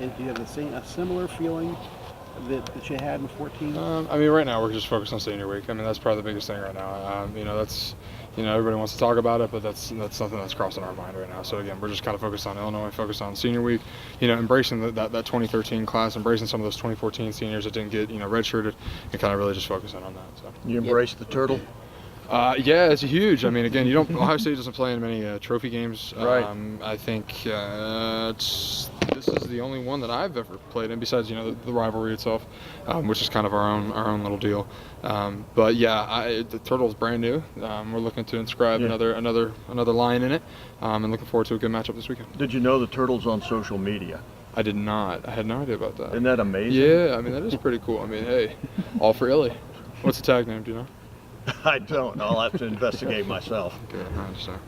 And do you have a similar feeling that you had in 14? I mean, right now we're just focused on senior week. I mean, that's probably the biggest thing right now. That's, everybody wants to talk about it, but that's something that's crossing our mind right now. So again, we're just kind of focused on Illinois, focused on senior week. Embracing that 2013 class, embracing some of those 2014 seniors that didn't get redshirted, and kind of really just focusing on that. So. You embrace the turtle? Yeah, it's huge. I mean, again, Ohio State doesn't play in many trophy games. Right. I think this is the only one that I've ever played in, besides the rivalry itself, which is kind of our own little deal. But yeah, the turtle's brand new. We're looking to inscribe another line in it, and looking forward to a good matchup this weekend. Did you know the turtle's on social media? I did not. I had no idea about that. Isn't that amazing? Yeah, I mean that is pretty cool. I mean, hey, all for Illy. What's the tag name? Do you know? I don't. I'll have to investigate myself. Okay, I understand.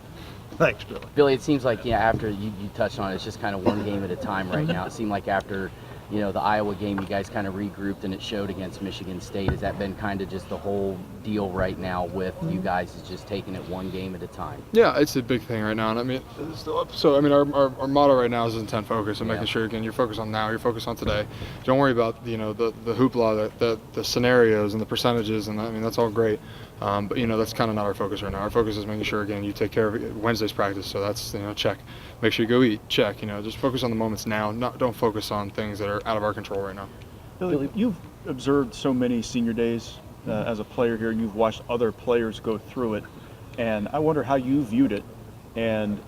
Thanks, Billy. Billy, it seems like after you touched on it, it's just kind of one game at a time right now. It seemed like after the Iowa game, you guys kind of regrouped and it showed against Michigan State. Has that been kind of just the whole deal right now with you guys, is just taking it one game at a time? Yeah, it's a big thing right now, and I mean, our motto right now is intent focus, and making sure again you're focused on now, you're focused on today. Don't worry about the hoopla, the scenarios and the percentages, and I mean that's all great. But that's kind of not our focus right now. Our focus is making sure again you take care of Wednesday's practice. So that's check. Make sure you go eat. Check. Just focus on the moments now. Don't focus on things that are out of our control right now. Billy, you've observed so many senior days as a player here, and you've watched other players go through it. And I wonder how you viewed it, and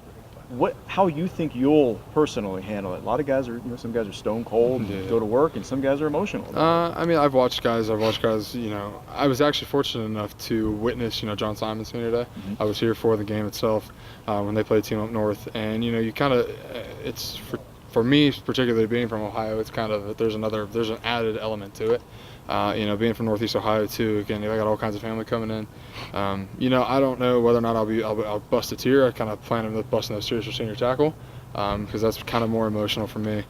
how you think you'll personally handle it. A lot of guys are, some guys are stone cold, and go to work, and some guys are emotional. I mean, I've watched guys. I was actually fortunate enough to witness, John Simon's senior day. I was here for the game itself when they played Team Up North, and you kind of, it's for me particularly being from Ohio, it's kind of there's an added element to it. Being from Northeast Ohio too, again, I got all kinds of family coming in. I don't know whether or not I'll bust a tear. I kind of plan on busting those tears for senior tackle, because that's kind of more emotional for me.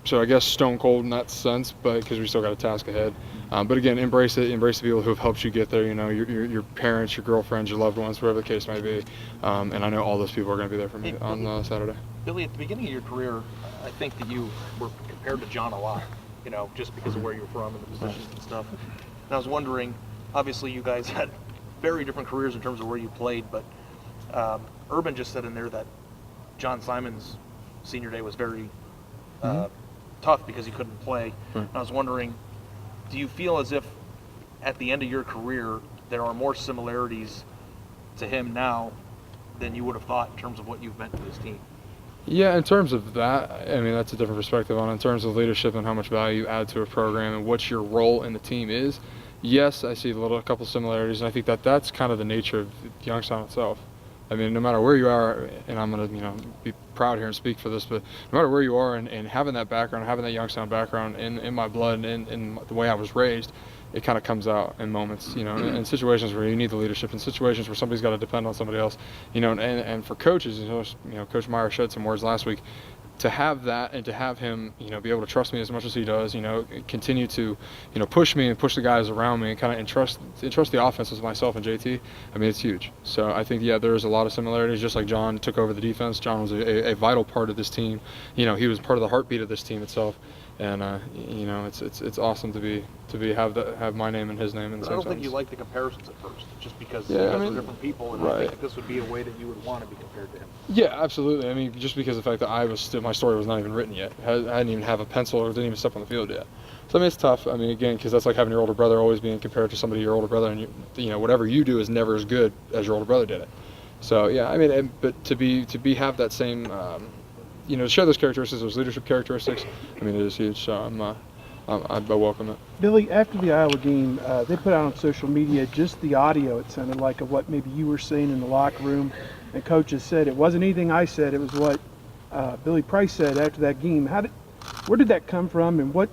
So I guess stone cold in that sense, but because we still got a task ahead. But again, embrace it. Embrace the people who have helped you get there. Your parents, your girlfriends, your loved ones, whatever the case may be. And I know all those people are going to be there for me on Saturday. Billy, at the beginning of your career, I think that you were compared to John a lot. Just because of where you're from and the positions and stuff. And I was wondering, obviously you guys had very different careers in terms of where you played, but Urban just said in there that John Simon's senior day was very tough because he couldn't play. And I was wondering, do you feel as if at the end of your career there are more similarities to him now than you would have thought in terms of what you've meant to this team? Yeah, in terms of that, I mean, that's a different perspective on it. In terms of leadership and how much value you add to a program and what your role in the team is, yes, I see a couple similarities, and I think that's kind of the nature of Youngstown itself. I mean, no matter where you are, and I'm going to be proud here and speak for this, but no matter where you are and having that background, having that Youngstown background in my blood and in the way I was raised, it kind of comes out in moments, in situations where you need the leadership, in situations where somebody's got to depend on somebody else, and for coaches, Coach Meyer shed some words last week, to have that and to have him, be able to trust me as much as he does, continue to, push me and push the guys around me and kind of entrust the offense with myself and JT. I mean, it's huge. So I think, there's a lot of similarities. Just like John took over the defense, John was a vital part of this team. He was part of the heartbeat of this team itself. And it's awesome to have my name and his name in the same sentence. I don't think you like the comparisons at first, just because you guys are different people, and I think this would be a way that you would want to be compared to him. Yeah, absolutely. I mean, just because of the fact that my story was not even written yet. I didn't even have a pencil or didn't even step on the field yet. So I mean, it's tough. I mean, again, because that's like having your older brother always being compared to somebody your older brother, and whatever you do is never as good as your older brother did it. So yeah, I mean, but to have that same. To share those characteristics, those leadership characteristics, I mean, it is huge. So I welcome it. Billy, after the Iowa game, they put out on social media just the audio, it sounded like, of what maybe you were saying in the locker room. And coaches said it wasn't anything I said, it was what Billy Price said after that game. Where did that come from, and what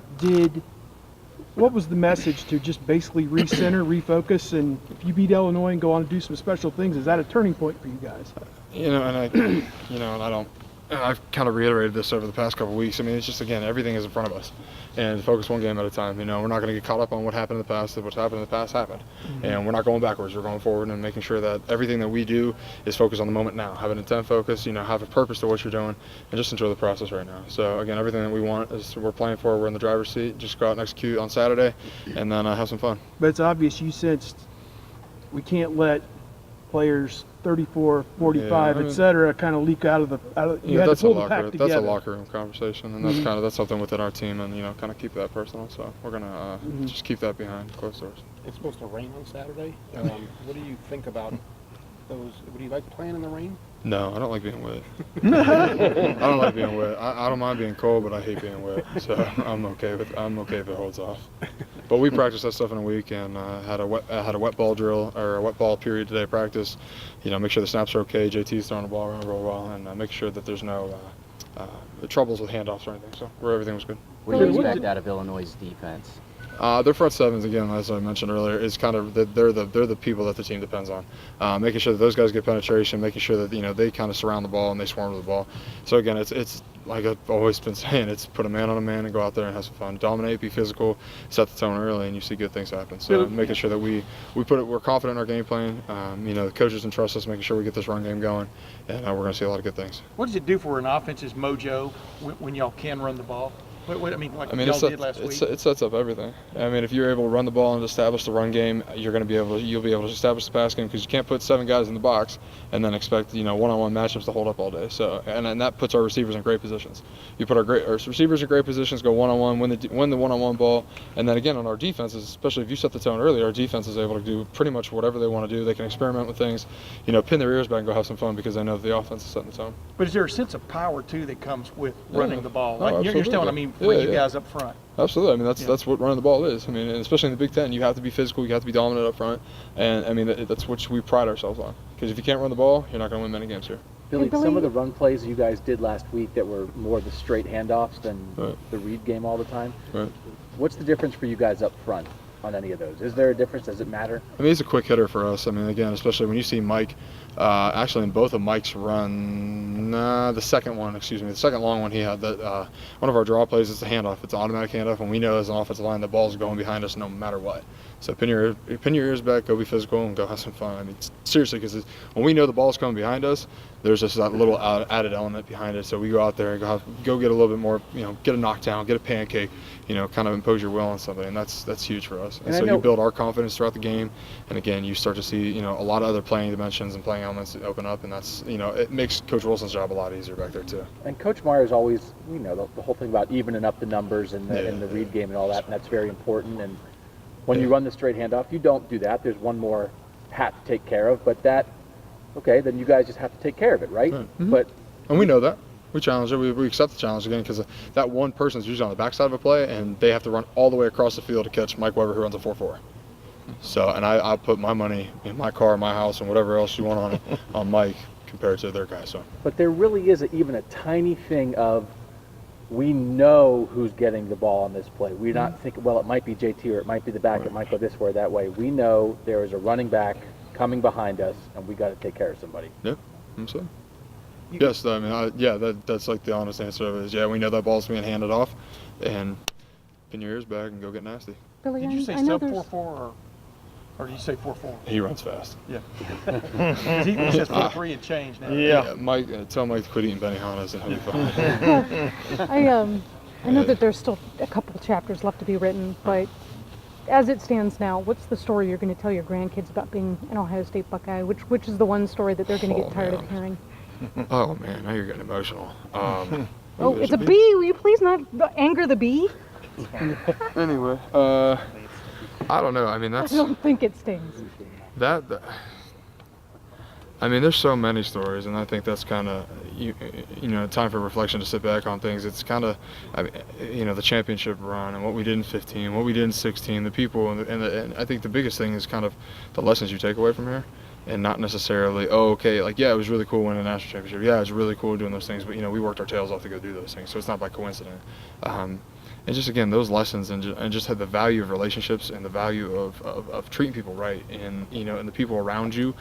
was the message to just basically recenter, refocus, and if you beat Illinois and go on to do some special things, is that a turning point for you guys? And I don't and I've kind of reiterated this over the past couple of weeks. I mean, it's just, again, everything is in front of us, and focus one game at a time. You know, we're not going to get caught up on what happened in the past. What's happened in the past happened, and we're not going backwards. We're going forward and making sure that everything that we do is focused on the moment now. Have an intent focus. You know, have a purpose to what you're doing, and just enjoy the process right now. So again, everything that we want is we're playing for. We're in the driver's seat. Just go out and execute on Saturday, and then have some fun. But it's obvious you sensed we can't let players 34, 45, Yeah, I mean, et cetera, kind of leak out of the. You had to that's pull the pack together. that's a locker room conversation, and that's that's something within our team, and kind of keep that personal. So we're gonna just keep that behind closed doors. It's supposed to rain on Saturday. What do you think about those? Would you like playing in the rain? No, I don't like being wet. I don't like being wet. I don't mind being cold, but I hate being wet. So I'm okay if it holds off. But we practiced that stuff in a week, and had a wet ball drill or a wet ball period today at practice. Make sure the snaps are okay. JT's throwing the ball around real well, and make sure that there's no troubles with handoffs or anything. So everything was good. What do you expect out of Illinois' defense? Their front sevens, again, as I mentioned earlier, is kind of they're the people that the team depends on. Making sure that those guys get penetration, making sure that they kind of surround the ball and they swarm to the ball. So again, it's like I've always been saying, it's put a man on a man and go out there and have some fun, dominate, be physical, set the tone early, and you see good things happen. So making sure that we're confident in our game plan. The coaches entrust us, making sure we get this run game going, and we're going to see a lot of good things. What does it do for an offense's mojo when y'all can run the ball? Y'all did last week? It sets up everything. I mean, if you're able to run the ball and establish the run game, you'll be able to establish the pass game, because you can't put 7 guys in the box and then expect one-on-one matchups to hold up all day. So and that puts our receivers in great positions. You put our receivers in great positions, go one-on-one, win the one-on-one ball, and then again on our defenses, especially if you set the tone early, our defense is able to do pretty much whatever they want to do. They can experiment with things, pin their ears back and go have some fun because they know that the offense is setting the tone. But is there a sense of power too that comes with running the ball? Oh, Like you're telling bring you guys up front. Absolutely. I mean, that's what running the ball is. I mean, and especially in the Big Ten, you have to be physical, you have to be dominant up front, and I mean that's what we pride ourselves on. Because if you can't run the ball, you're not going to win many games here. Billy, some of the run plays you guys did last week that were more the straight handoffs than the read game all the time. Right. What's the difference for you guys up front on any of those? Is there a difference? Does it matter? I mean, he's a quick hitter for us. I mean, again, especially when you see Mike, actually in both of Mike's run, the second long one he had, that one of our draw plays is the handoff. It's an automatic handoff, and we know as an offensive line the ball's going behind us no matter what. So pin your ears back, go be physical, and go have some fun. I mean, seriously, because when we know the ball's coming behind us, there's just that little added element behind it. So we go out there and go get a little bit more, get a knockdown, get a pancake, kind of impose your will on somebody, and that's huge for us. And so you build our confidence throughout the game, and again, you start to see, a lot of other playing dimensions and playing elements open up, and that's, it makes Coach Wilson's job a lot easier back there too. And Coach Meyer's always, the whole thing about evening up the numbers and the read game and all that, and that's very important. And when you run the straight handoff, you don't do that. There's one more hat to take care of, but then you guys just have to take care of it, right? Mm-hmm. And we know that. We challenge it. We accept the challenge again, because that one person's usually on the backside of a play, and they have to run all the way across the field to catch Mike Weber, who runs a 4.4. So, and I put my money in my car, my house, and whatever else you want on it, on Mike compared to their guy. So. But there really is even a tiny thing of, we know who's getting the ball on this play. We're not thinking, well, it might be JT or it might be the back, it might go this way or that way. We know there is a running back coming behind us, and we got to take care of somebody. Yep, I'm saying. Yes, I mean, that's like the honest answer of it is, we know that ball's being handed off, and pin your ears back and go get nasty. Billy, Did you say sub 4.4 or did you say 4.4? He runs fast. Yeah. He says 4.3 and change now. Yeah, Mike, tell Mike to quit eating Benihanas and he'll be fine. I know that there's still a couple chapters left to be written, but as it stands now, what's the story you're going to tell your grandkids about being an Ohio State Buckeye? Which is the one story that they're going to get tired of hearing? Oh man, now you're getting emotional. It's a bee. Will you please not anger the bee? Anyway, I don't know. I mean, I don't think it stings. I mean, there's so many stories, and I think that's kind of, time for reflection to sit back on things. It's kind of, the championship run and what we did in 15, what we did in 16, the people, and I think the biggest thing is kind of the lessons you take away from here, and not necessarily, it was really cool winning a national championship. Yeah, it was really cool doing those things, but, we worked our tails off to go do those things, so it's not by coincidence. And just, again, those lessons and just had the value of relationships and the value of treating people right, and, and the people around you.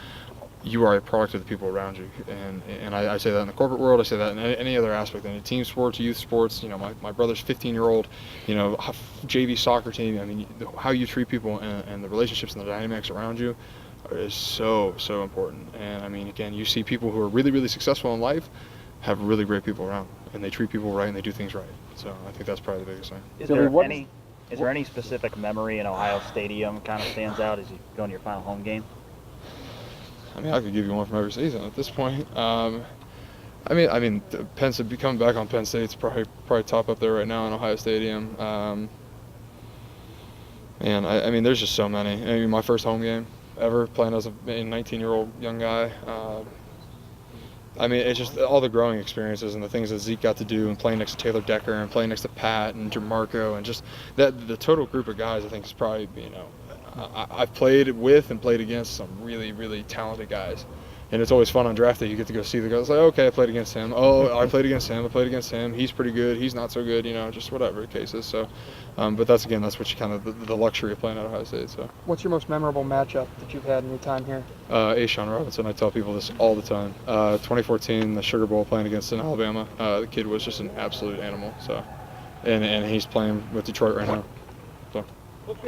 you are a product of the people around you. And I say that in the corporate world, I say that in any other aspect, in team sports, youth sports. You know, my brother's 15-year-old, you know, JV soccer team. I mean, how you treat people and the relationships and the dynamics around you is so important. And I mean, again, you see people who are really, really successful in life have really great people around, and they treat people right and they do things right. So I think that's probably the biggest thing. Is there any specific memory in Ohio Stadium kind of stands out as you go into your final home game? I mean, I could give you one from every season at this point. I mean, Penn State, coming back on Penn State's probably top up there right now in Ohio Stadium. And I mean, there's just so many. I mean, my first home game ever, playing as a 19-year-old young guy. I mean, it's just all the growing experiences and the things that Zeke got to do, and playing next to Taylor Decker and playing next to Pat and DeMarco, and just that the total group of guys, I think, is probably, you know, I've played with and played against some really, really talented guys. And it's always fun on draft day. You get to go see the guys. Like, okay, I played against him. Oh, I played against him. I played against him. He's pretty good. He's not so good. You know, just whatever the case is. So, but that's what you kind of the luxury of playing at Ohio State. So. What's your most memorable matchup that you've had in your time here? A'Shawn Robinson. I tell people this all the time. 2014, the Sugar Bowl, playing against in Alabama. The kid was just an absolute animal. So, and he's playing with Detroit right now. So.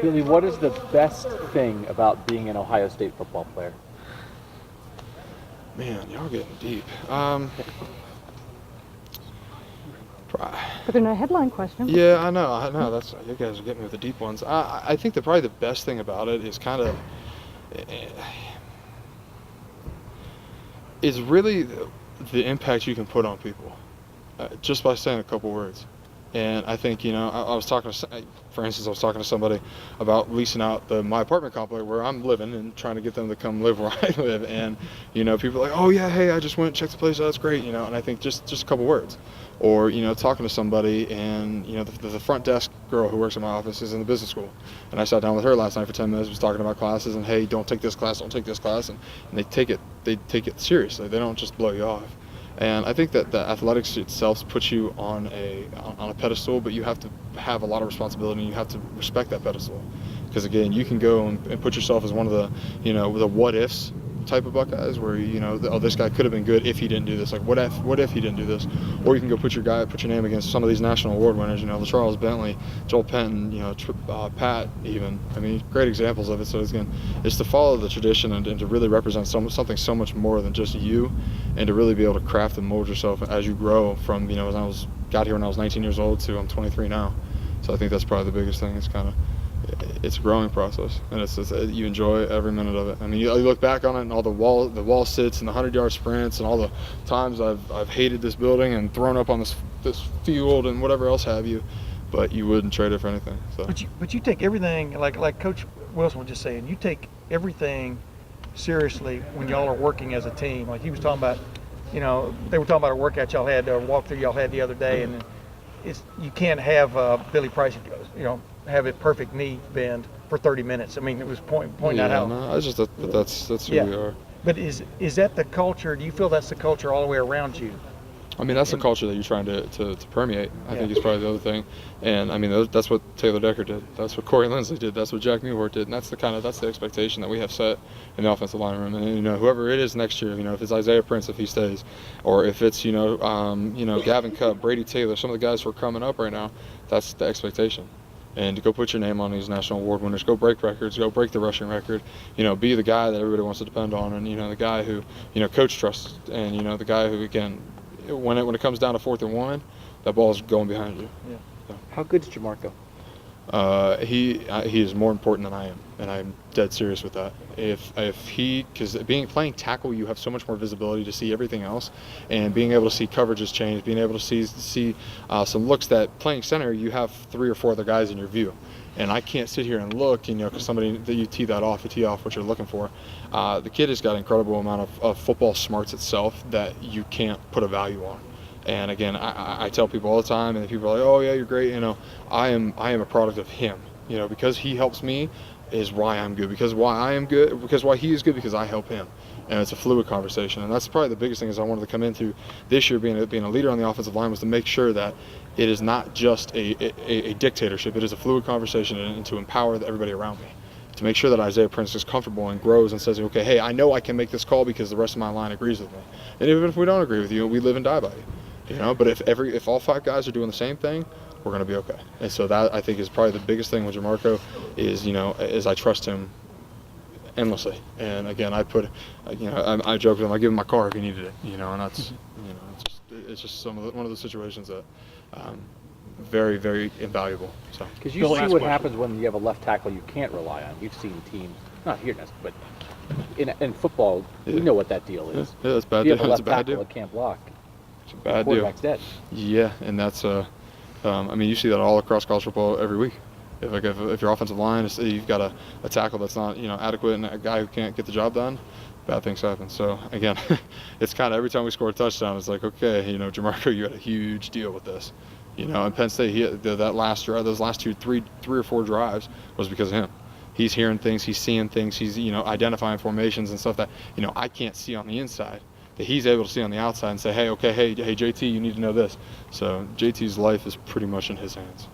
Billy, what is the best thing about being an Ohio State football player? Man, y'all getting deep. But they're not a headline question. Yeah, I know. That's, you guys are getting me with the deep ones. I think that probably the best thing about it is kind of, is really the impact you can put on people, just by saying a couple words. And I think, you know, I was talking to, for instance, I was talking to somebody about leasing out my apartment complex where I'm living and trying to get them to come live where I live. And, you know, people are like, oh yeah, hey, I just went and checked the place out, that's great, you know. And I think just a couple words. Or, you know, talking to somebody, and, you know, the front desk girl who works in my office is in the business school. And I sat down with her last night for 10 minutes, was talking about classes, and hey, don't take this class, don't take this class. And they take it seriously. They don't just blow you off. And I think that the athletics itself puts you on a pedestal, but you have to have a lot of responsibility, and you have to respect that pedestal. Because again, you can go and put yourself as one of the, you know, the what ifs type of Buckeyes, where, you know, oh, this guy could have been good if he didn't do this. Like, what if he didn't do this? Or you can go put your name against some of these national award winners, you know, Charles Bentley, Joel Penton, you know, Pat even. I mean, great examples of it. So it's to follow the tradition and to really represent something so much more than just you, and to really be able to craft and mold yourself as you grow from, you know, got here when I was 19 years old to I'm 23 now. So I think that's probably the biggest thing. It's a growing process, and it's you enjoy every minute of it. I mean, you look back on it and all the wall sits and the 100-yard sprints and all the times I've hated this building and thrown up on this field and whatever else have you, but you wouldn't trade it for anything. So. But you take everything, like Coach Wilson was just saying, you take everything seriously when y'all are working as a team. Like he was talking about, you know, they were talking about a workout y'all had, or walkthrough y'all had the other day, and you can't have Billy Price, you know, have a perfect knee bend for 30 minutes. I mean, it was pointing out how. No, it's just that's who we are. But is that the culture? Do you feel that's the culture all the way around you? I mean, that's the culture that you're trying to permeate. I think is probably the other thing. And I mean, that's what Taylor Decker did. That's what Corey Linsley did. That's what Jack Newhart did. And that's the expectation that we have set in the offensive line room. And you know, whoever it is next year, you know, if it's Isaiah Prince if he stays, or if it's you know Gavin Cupp, Brady Taylor, some of the guys who are coming up right now, that's the expectation. And to go put your name on these national award winners, go break records, go break the rushing record, you know, be the guy that everybody wants to depend on, and you know, the guy who, you know, coach trusts, and you know, the guy who, again, when it comes down to 4th and 1, that ball's going behind you. Yeah. So. How good's JaMarco? He is more important than I am, and I'm dead serious with that. Because playing tackle, you have so much more visibility to see everything else, and being able to see coverages change, being able to see some looks that playing center, you have 3 or 4 other guys in your view. And I can't sit here and look, you know, because you tee off what you're looking for. The kid has got an incredible amount of football smarts itself that you can't put a value on. And again, I tell people all the time, and people are like, oh yeah, you're great. You know, I am a product of him. You know, because he helps me is why I'm good. Because why I am good, because why he is good, because I help him. And it's a fluid conversation. And that's probably the biggest thing is I wanted to come into this year being a leader on the offensive line, was to make sure that it is not just a dictatorship. It is a fluid conversation, and to empower everybody around me to make sure that Isaiah Prince is comfortable and grows and says, okay, hey, I know I can make this call because the rest of my line agrees with me. And even if we don't agree with you, we live and die by you. But if all 5 guys are doing the same thing, we're going to be okay. And so that, I think, is probably the biggest thing with Jamarco is I trust him endlessly. And again, I joke with him, I give him my car if he needed it, and that's, it's just one of those situations that very, very invaluable. So Because you see what happens when you have a left tackle you can't rely on. You've seen teams, not here necessarily, but in football, we know what that deal is. Yeah, that's bad. If you have a That's left a bad tackle deal. that can't block, It's a bad deal. quarterback's dead. Yeah, and that's you see that all across college football every week. If your offensive line is, you've got a tackle that's not adequate and a guy who can't get the job done, bad things happen. So again, it's kind of every time we score a touchdown, it's like, okay, Jamarco, you had a huge deal with this. And Penn State, that last drive, those last three or four drives was because of him. He's hearing things, he's seeing things, he's identifying formations and stuff that I can't see on the inside, that he's able to see on the outside and say, hey, JT, you need to know this. So JT's life is pretty much in his hands.